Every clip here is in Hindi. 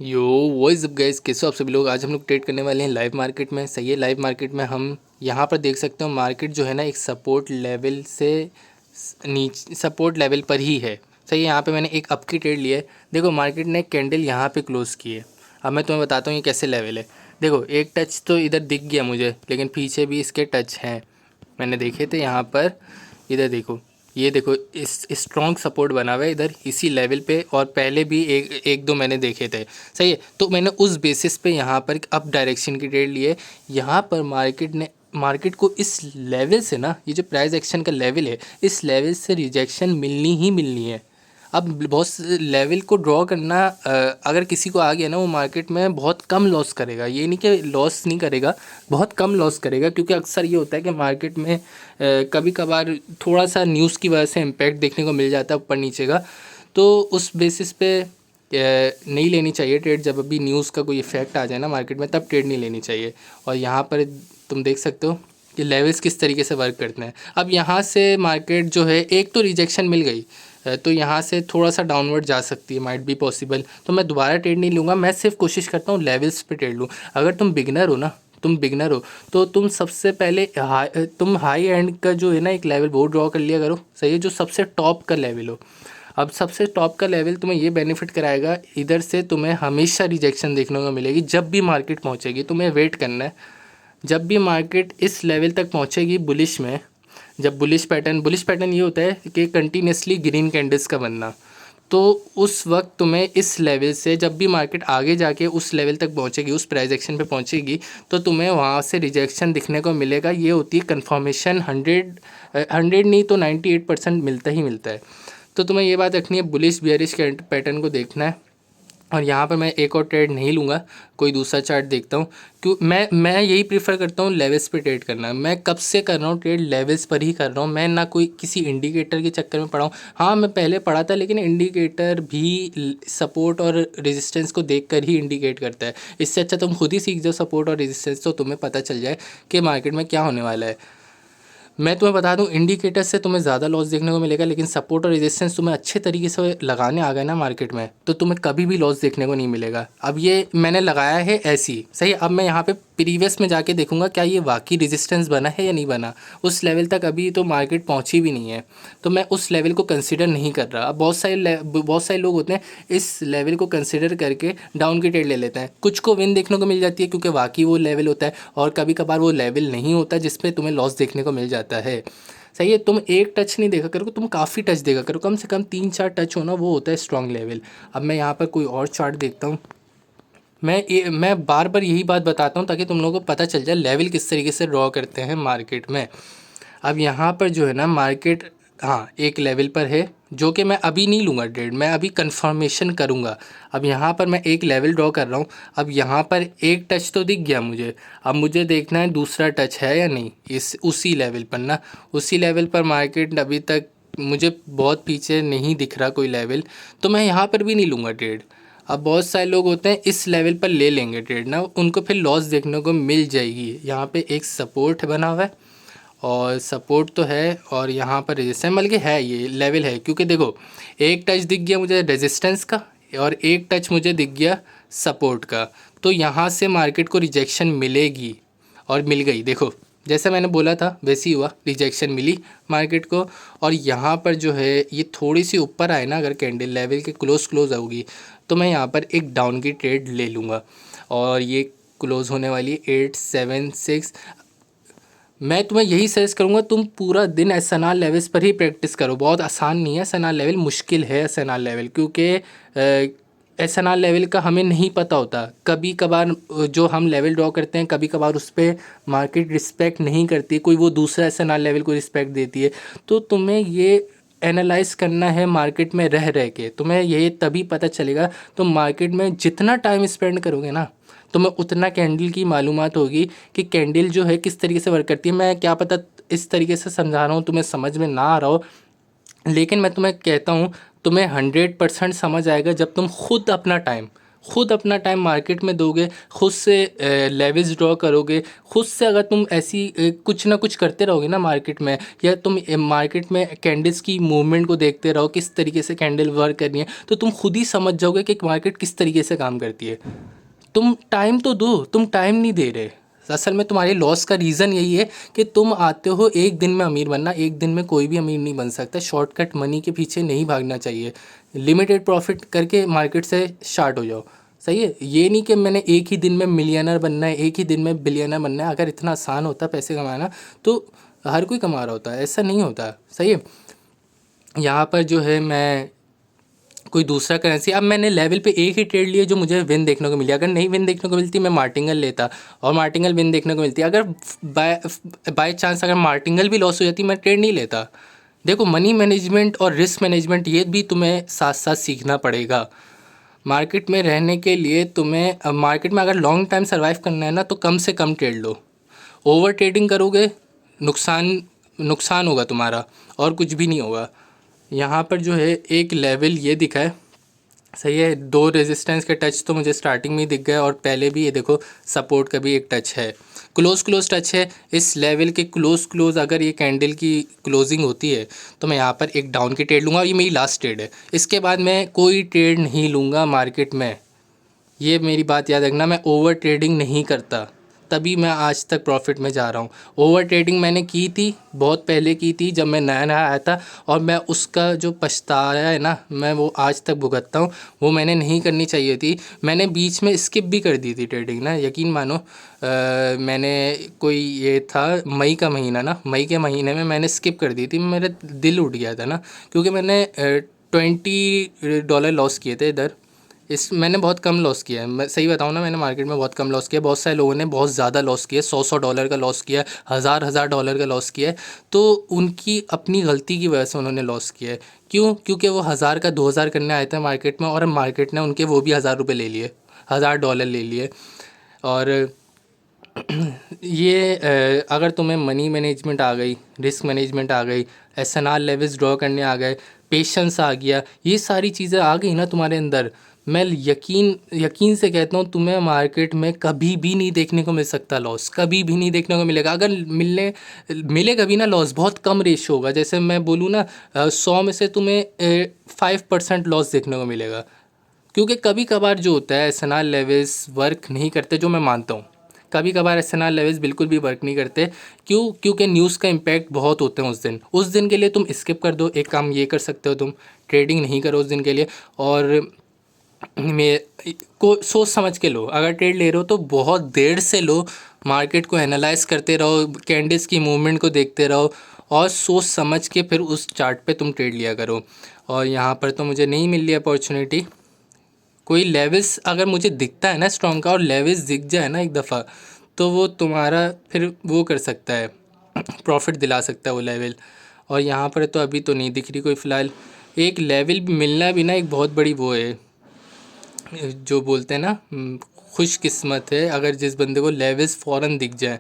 यो व्हाट्स अप गाइस, कैसे हो आप सभी लोग। आज हम लोग ट्रेड करने वाले हैं लाइव मार्केट में। सही है, लाइव मार्केट में हम यहाँ पर देख सकते हो मार्केट जो है ना एक सपोर्ट लेवल से नीचे, सपोर्ट लेवल पर ही है। सही है, यहाँ पे मैंने एक अप की ट्रेड ली है। देखो मार्केट ने कैंडल यहाँ पे क्लोज़ की है। अब मैं तुम्हें बताता हूँ ये कैसे लेवल है। देखो एक टच तो इधर दिख गया मुझे, लेकिन पीछे भी इसके टच हैं, मैंने देखे थे यहाँ पर। इधर देखो, ये देखो इस स्ट्रॉन्ग सपोर्ट बना हुआ है इधर इसी लेवल पे, और पहले भी एक दो मैंने देखे थे। सही है, तो मैंने उस बेसिस पे यहाँ पर अप डायरेक्शन की ट्रेड ली है। यहाँ पर मार्केट को इस लेवल से ना, ये जो प्राइस एक्शन का लेवल है, इस लेवल से रिजेक्शन मिलनी ही मिलनी है। अब बहुत लेवल को ड्रॉ करना, अगर किसी को आ गया ना, वो मार्केट में बहुत कम लॉस करेगा। ये नहीं कि लॉस नहीं करेगा, बहुत कम लॉस करेगा, क्योंकि अक्सर ये होता है कि मार्केट में कभी कभार थोड़ा सा न्यूज़ की वजह से इम्पैक्ट देखने को मिल जाता है ऊपर नीचे का। तो उस बेसिस पे नहीं लेनी चाहिए ट्रेड। जब अभी न्यूज़ का कोई इफेक्ट आ जाए ना मार्केट में, तब ट्रेड नहीं लेनी चाहिए। और यहाँ पर तुम देख सकते हो कि लेवल्स किस तरीके से वर्क करते हैं। अब यहाँ से मार्केट जो है, एक तो रिजेक्शन मिल गई, तो यहाँ से थोड़ा सा डाउनवर्ड जा सकती है, माइट बी पॉसिबल। तो मैं दोबारा ट्रेड नहीं लूँगा, मैं सिर्फ कोशिश करता हूँ लेवल्स पे ट्रेड लूँ। अगर तुम बिगनर हो ना, तो तुम सबसे पहले तुम हाई एंड का जो है ना एक लेवल वो ड्रॉ कर लिया करो। सही है, जो सबसे टॉप का लेवल हो। अब सबसे टॉप का लेवल तुम्हें ये बेनिफिट कराएगा, इधर से तुम्हें हमेशा रिजेक्शन देखने को मिलेगी। जब भी मार्केट पहुँचेगी तुम्हें वेट करना है। जब भी मार्केट इस लेवल तक पहुँचेगी बुलिश में, जब बुलिश पैटर्न ये होता है कि कंटिन्यूसली ग्रीन कैंडल्स का बनना, तो उस वक्त तुम्हें इस लेवल से, जब भी मार्केट आगे जाके उस लेवल तक पहुंचेगी, उस प्राइस एक्शन पे पहुंचेगी, तो तुम्हें वहाँ से रिजेक्शन दिखने को मिलेगा। ये होती है कन्फर्मेशन। 100 नहीं तो 98% मिलता ही मिलता है। तो तुम्हें ये बात रखनी है, बुलिश बियरिश पैटर्न को देखना है। और यहाँ पर मैं एक और ट्रेड नहीं लूँगा, कोई दूसरा चार्ट देखता हूँ। क्यों मैं यही प्रीफर करता हूँ लेवल्स पे ट्रेड करना। मैं कब से कर रहा हूँ ट्रेड, लेवल्स पर ही कर रहा हूँ। मैं ना कोई किसी इंडिकेटर के चक्कर में पड़ा हूँ। हाँ, मैं पहले पढ़ा था, लेकिन इंडिकेटर भी सपोर्ट और रेजिस्टेंस को देख कर ही इंडिकेट करता है। इससे अच्छा तुम खुद ही सीख जाओ सपोर्ट और रेजिस्टेंस, तो तुम्हें पता चल जाए कि मार्केट में क्या होने वाला है। मैं तुम्हें बता दूं, इंडिकेटर से तुम्हें ज़्यादा लॉस देखने को मिलेगा, लेकिन सपोर्ट और रेजिस्टेंस तुम्हें अच्छे तरीके से लगाने आ गए ना मार्केट में, तो तुम्हें कभी भी लॉस देखने को नहीं मिलेगा। अब ये मैंने लगाया है ऐसे ही। सही, अब मैं यहाँ पे प्रीवियस में जाके देखूंगा क्या ये वाकई रेजिस्टेंस बना है या नहीं बना। उस लेवल तक अभी तो मार्केट पहुँची भी नहीं है, तो मैं उस लेवल को कंसिडर नहीं कर रहा। अब बहुत सारे लोग होते हैं इस लेवल को कंसिडर करके डाउन की ट्रेड ले लेते हैं। कुछ को विन देखने को मिल जाती है क्योंकि वाकई वो लेवल होता है, और कभी कभार वो लेवल नहीं होता जिसपे तुम्हें लॉस देखने को मिल जाता है। सही है, तुम एक टच नहीं देखा करो, तुम काफ़ी टच देखा करो, कम से कम 3-4 टच होना, वो होता है स्ट्रॉन्ग लेवल। अब मैं यहाँ पर कोई और चार्ट देखता हूँ। मैं बार बार यही बात बताता हूँ ताकि तुम लोगों को पता चल जाए लेवल किस तरीके से ड्रॉ करते हैं मार्केट में। अब यहाँ पर जो है ना मार्केट, हाँ, एक लेवल पर है जो कि मैं अभी नहीं लूँगा ट्रेड, मैं अभी कंफर्मेशन करूँगा। अब यहाँ पर मैं एक लेवल ड्रॉ कर रहा हूँ। अब यहाँ पर एक टच तो दिख गया मुझे, अब मुझे देखना है दूसरा टच है या नहीं इस उसी लेवल पर ना। उसी लेवल पर मार्केट अभी तक मुझे बहुत पीछे नहीं दिख रहा कोई लेवल, तो मैं यहाँ पर भी नहीं लूँगा ट्रेड। अब बहुत सारे लोग होते हैं इस लेवल पर ले लेंगे ट्रेड ना, उनको फिर लॉस देखने को मिल जाएगी। यहाँ पे एक सपोर्ट बना हुआ है, और सपोर्ट तो है, और यहाँ पर रेजिस्टेंस बल्कि है, ये लेवल है। क्योंकि देखो एक टच दिख गया मुझे रेजिस्टेंस का, और एक टच मुझे दिख गया सपोर्ट का, तो यहाँ से मार्केट को रिजेक्शन मिलेगी, और मिल गई। देखो जैसा मैंने बोला था वैसे ही हुआ, रिजेक्शन मिली मार्केट को। और यहाँ पर जो है ये थोड़ी सी ऊपर आए ना, अगर कैंडल लेवल के क्लोज होगी, तो मैं यहाँ पर एक डाउन की ट्रेड ले लूँगा। और ये क्लोज होने वाली है 876। मैं तुम्हें यही सजेस्ट करूँगा, तुम पूरा दिन एसएनआर लेवल्स पर ही प्रैक्टिस करो। बहुत आसान नहीं है एसएनआर लेवल, मुश्किल है एसएनआर लेवल, क्योंकि एसएनआर लेवल का हमें नहीं पता होता। कभी कभार जो हम लेवल ड्रॉ करते हैं, कभी कभार उस पर मार्केट रिस्पेक्ट नहीं करती, कोई वो दूसरा एसएनआर लेवल को रिस्पेक्ट देती है। तो तुम्हें ये एनालाइज करना है मार्केट में रह रह के, तुम्हें ये तभी पता चलेगा। तो मार्केट में जितना टाइम स्पेंड करोगे ना, तुम्हें उतना कैंडल की मालूमात होगी कि कैंडल जो है किस तरीके से वर्क करती है। मैं क्या पता इस तरीके से समझा रहा हूँ तुम्हें समझ में ना आ रहा हो, लेकिन मैं तुम्हें कहता हूँ तुम्हें 100% समझ आएगा जब तुम खुद अपना टाइम खुद अपना टाइम मार्केट में दोगे, खुद से लेवल्स ड्रॉ करोगे, खुद से अगर तुम ऐसी कुछ ना कुछ करते रहोगे ना मार्केट में, या तुम मार्केट में कैंडल्स की मूवमेंट को देखते रहो किस तरीके से कैंडल वर्क कर रही है, तो तुम खुद ही समझ जाओगे कि मार्केट किस तरीके से काम करती है। तुम टाइम तो दो, तुम टाइम नहीं दे रहे। असल में तुम्हारे लॉस का रीज़न यही है कि तुम आते हो एक दिन में अमीर बनना, एक दिन में कोई भी अमीर नहीं बन सकता। शॉर्टकट मनी के पीछे नहीं भागना चाहिए, लिमिटेड प्रॉफिट करके मार्केट से स्टार्ट हो जाओ। सही है, ये नहीं कि मैंने एक ही दिन में मिलियनर बनना है, एक ही दिन में बिलियनर बनना है। अगर इतना आसान होता पैसे कमाना तो हर कोई कमा रहा होता, ऐसा नहीं होता। सही है, यहाँ पर जो है मैं कोई दूसरा करेंसी, अब मैंने लेवल पे एक ही ट्रेड लिए जो मुझे विन देखने को मिली। अगर नहीं विन देखने को मिलती मैं मार्टिंगल लेता, और मार्टिंगल विन देखने को मिलती। अगर बाय चांस अगर मार्टिंगल भी लॉस हो जाती मैं ट्रेड नहीं लेता। देखो, मनी मैनेजमेंट और रिस्क मैनेजमेंट ये भी तुम्हें साथ साथ सीखना पड़ेगा। मार्केट में रहने के लिए तुम्हें मार्केट में अगर लॉन्ग टाइम सर्वाइव करना है ना, तो कम से कम ट्रेड लो। ओवर ट्रेडिंग करोगे नुकसान नुकसान होगा तुम्हारा, और कुछ भी नहीं होगा। यहाँ पर जो है एक लेवल ये दिखा है, सही है। दो रेजिस्टेंस के टच तो मुझे स्टार्टिंग में ही दिख गया, और पहले भी ये देखो सपोर्ट का भी एक टच है, क्लोज टच है। इस लेवल के क्लोज अगर ये कैंडल की क्लोजिंग होती है तो मैं यहाँ पर एक डाउन की ट्रेड लूँगा, और ये मेरी लास्ट ट्रेड है। इसके बाद मैं कोई ट्रेड नहीं लूँगा मार्केट में। ये मेरी बात याद रखना, मैं ओवर ट्रेडिंग नहीं करता, तभी मैं आज तक प्रॉफिट में जा रहा हूँ। ओवर ट्रेडिंग मैंने की थी, बहुत पहले की थी जब मैं नया नया आया था, और मैं उसका जो पछताया है ना, मैं वो आज तक भुगतता हूँ। वो मैंने नहीं करनी चाहिए थी, मैंने बीच में स्किप भी कर दी थी ट्रेडिंग ना, यकीन मानो। मैंने कोई ये था मई का महीना ना, मई के महीने में मैंने स्किप कर दी थी। मेरा दिल उठ गया था ना, क्योंकि मैंने $20 लॉस किए थे इधर। मैंने बहुत कम लॉस किया है, मैं सही बताऊँ ना, मैंने मार्केट में बहुत कम लॉस किया। बहुत सारे लोगों ने बहुत ज़्यादा लॉस किया, $100 का लॉस किया है, $1000 का लॉस किया है। तो उनकी अपनी गलती की वजह से उन्होंने लॉस किया है। क्यों? क्योंकि वो 1000 का 2000 करने आए थे मार्केट में, और मार्केट ने उनके वो भी $1000 ले लिए, $1000 ले लिए। और ये अगर तुम्हें मनी मैनेजमेंट आ गई, रिस्क मैनेजमेंट आ गई, एसएनआर लेवल्स ड्रॉ करने आ गए, पेशेंस आ गया, ये सारी चीज़ें आ गई ना तुम्हारे अंदर, मैं यकीन से कहता हूँ तुम्हें मार्केट में कभी भी नहीं देखने को मिल सकता लॉस, कभी भी नहीं देखने को मिलेगा। अगर मिलेगा भी ना लॉस, बहुत कम रेशियो होगा। जैसे मैं बोलूँ ना, 100 में से तुम्हें 5% लॉस देखने को मिलेगा। क्योंकि कभी कभार जो होता है एसएनआर लेवल्स वर्क नहीं करते, जो मैं मानता हूँ। कभी कभार एसएनआर लेवल्स बिल्कुल भी वर्क नहीं करते। क्यों? क्योंकि न्यूज़ का इम्पैक्ट बहुत होते हैं उस दिन के लिए तुम स्किप कर दो। एक काम ये कर सकते हो, तुम ट्रेडिंग नहीं करो उस दिन के लिए, और मैं को सोच समझ के लो। अगर ट्रेड ले रहे हो तो बहुत देर से लो, मार्केट को एनालाइज करते रहो, कैंडल्स की मूवमेंट को देखते रहो, और सोच समझ के फिर उस चार्ट पे तुम ट्रेड लिया करो। और यहाँ पर तो मुझे नहीं मिल रही अपॉर्चुनिटी। कोई लेवल्स अगर मुझे दिखता है ना स्ट्रॉन्ग का, और लेवल्स दिख जाए ना एक दफ़ा, तो वो तुम्हारा फिर वो कर सकता है, प्रॉफिट दिला सकता है वो लेवल। और यहाँ पर तो अभी तो नहीं दिख रही कोई फ़िलहाल। एक लेवल मिलना भी ना एक बहुत बड़ी वो है, जो बोलते हैं ना, खुशकिस्मत है अगर जिस बंदे को लेवल्स फ़ौरन दिख जाए।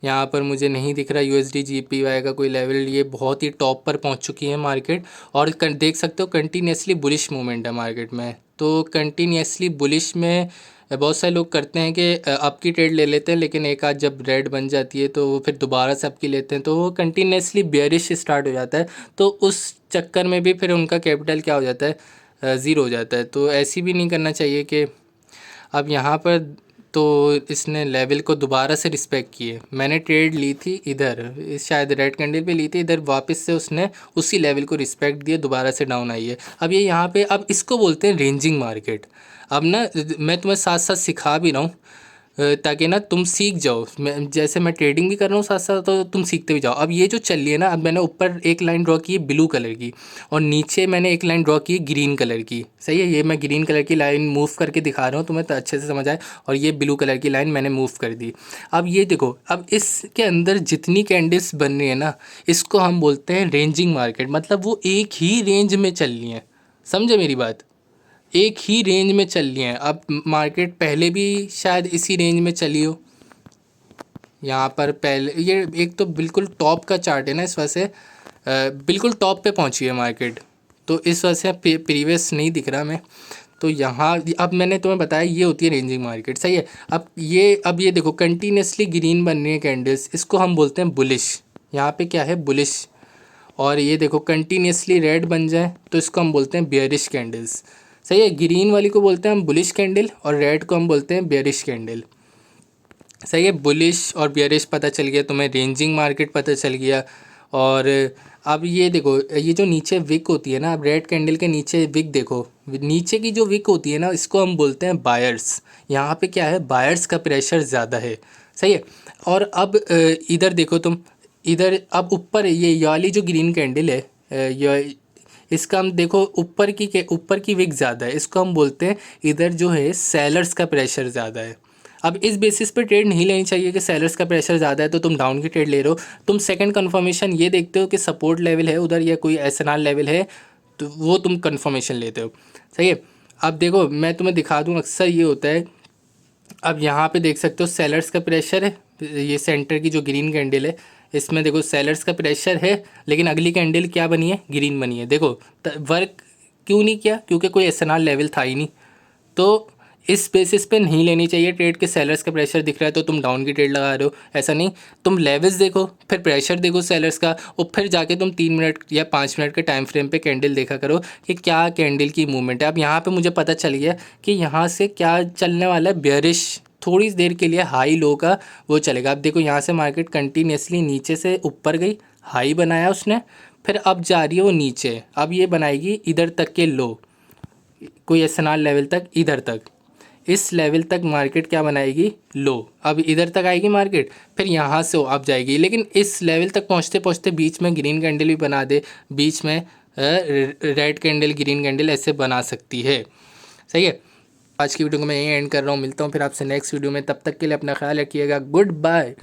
यहाँ पर मुझे नहीं दिख रहा USD JPY का कोई लेवल, ये बहुत ही टॉप पर पहुँच चुकी है मार्केट। और देख सकते हो कंटिन्यूसली बुलिश मूवमेंट है मार्केट में। तो कंटिन्यूसली बुलिश में बहुत सारे लोग करते हैं कि अप की ट्रेड ले लेते हैं, लेकिन एक आध जब रेड बन जाती है तो वो फिर दोबारा से अप की लेते हैं, तो वो कंटिन्यूसली बेयरिश स्टार्ट हो जाता है। तो उस चक्कर में भी फिर उनका कैपिटल क्या हो जाता है, ज़ीरो हो जाता है। तो ऐसी भी नहीं करना चाहिए कि अब यहाँ पर तो इसने लेवल को दोबारा से रिस्पेक्ट किए। मैंने ट्रेड ली थी इधर, शायद रेड कैंडल पे ली थी, इधर वापस से उसने उसी लेवल को रिस्पेक्ट दिया, दोबारा से डाउन आई है। अब ये यहाँ पे, अब इसको बोलते हैं रेंजिंग मार्केट। अब ना मैं तुम्हें साथ साथ सिखा भी रहा हूँ, ताकि ना तुम सीख जाओ। जैसे मैं ट्रेडिंग भी कर रहा हूँ साथ साथ, तो तुम सीखते भी जाओ। अब ये जो चल रही है ना, अब मैंने ऊपर एक लाइन ड्रॉ की है ब्लू कलर की, और नीचे मैंने एक लाइन ड्रॉ की है ग्रीन कलर की। सही है, ये मैं ग्रीन कलर की लाइन मूव करके दिखा रहा हूँ तुम्हें, तो अच्छे से समझ आए। और ये ब्लू कलर की लाइन मैंने मूव कर दी। अब ये देखो, अब इसके अंदर जितनी कैंडल्स बन रही है ना, इसको हम बोलते हैं रेंजिंग मार्केट। मतलब वो एक ही रेंज में चल रही हैं, समझे मेरी बात, एक ही रेंज में चल रही हैं। अब मार्केट पहले भी शायद इसी रेंज में चली हो। यहाँ पर पहले ये एक तो बिल्कुल टॉप का चार्ट है ना, इस वजह से बिल्कुल टॉप पे पहुँची है मार्केट, तो इस वजह से प्रीवियस नहीं दिख रहा मैं। तो यहाँ अब मैंने तुम्हें बताया ये होती है रेंजिंग मार्केट, सही है। अब ये देखो कंटिन्यूसली ग्रीन बन रही है कैंडल्स, इसको हम बोलते हैं बुलिश। यहाँ पे क्या है, बुलिश। और ये देखो कंटिन्यूसली रेड बन जाए तो इसको हम बोलते हैं बेयरिश कैंडल्स, सही है। ग्रीन वाली को बोलते हैं हम बुलिश कैंडल और रेड को हम बोलते हैं बेयरिश कैंडल, सही है। बुलिश और बेयरिश पता चल गया तुम्हें, रेंजिंग मार्केट पता चल गया। और अब ये देखो, ये जो नीचे विक होती है ना, अब रेड कैंडल के नीचे विक देखो, नीचे की जो विक होती है ना, इसको हम बोलते हैं बायर्स। यहाँ पे क्या है, बायर्स का प्रेशर ज़्यादा है, सही है। और अब इधर देखो तुम, इधर अब ऊपर ये वाली जो ग्रीन कैंडल है, ये इसका हम देखो ऊपर की विक ज़्यादा है, इसको हम बोलते हैं इधर जो है सेलर्स का प्रेशर ज़्यादा है। अब इस बेसिस पे ट्रेड नहीं लेनी चाहिए कि सेलर्स का प्रेशर ज़्यादा है तो तुम डाउन की ट्रेड ले रहे हो। तुम सेकंड कंफर्मेशन ये देखते हो कि सपोर्ट लेवल है उधर या कोई एसएनआर लेवल है, तो वो तुम कंफर्मेशन लेते हो, सही है। अब देखो मैं तुम्हें दिखा दूँ, अक्सर ये होता है। अब यहाँ पे देख सकते हो सेलर्स का प्रेशर है, ये सेंटर की जो ग्रीन कैंडल है इसमें देखो सेलर्स का प्रेशर है, लेकिन अगली कैंडल क्या बनी है, ग्रीन बनी है। देखो वर्क क्यों नहीं किया, क्योंकि कोई एसएनआर लेवल था ही नहीं। तो इस बेसिस पे नहीं लेनी चाहिए ट्रेड के, सेलर्स का प्रेशर दिख रहा है तो तुम डाउन की ट्रेड लगा रहे हो, ऐसा नहीं। तुम लेवल्स देखो, फिर प्रेशर देखो सेलर्स का, और फिर जाके तुम 3 मिनट या 5 मिनट के टाइम फ्रेम पे कैंडल देखा करो कि क्या कैंडल की मूवमेंट है। अब यहाँ पे मुझे पता चल गया कि यहाँ से क्या चलने वाला है, बेयरिश थोड़ी देर के लिए हाई लो का वो चलेगा। अब देखो यहाँ से मार्केट कंटिन्यूसली नीचे से ऊपर गई, हाई बनाया उसने, फिर अब जा रही है वो नीचे, अब ये बनाएगी इधर तक के लो, कोई एसएनआर लेवल तक, इधर तक, इस लेवल तक मार्केट क्या बनाएगी, लो। अब इधर तक आएगी मार्केट, फिर यहाँ से अब जाएगी, लेकिन इस लेवल तक पहुँचते पहुँचते बीच में ग्रीन कैंडल भी बना दे, बीच में रेड कैंडल ग्रीन कैंडल ऐसे बना सकती है, सही है। आज की वीडियो को मैं यहीं एंड कर रहा हूँ, मिलता हूँ फिर आपसे नेक्स्ट वीडियो में, तब तक के लिए अपना ख्याल रखिएगा, गुड बाय।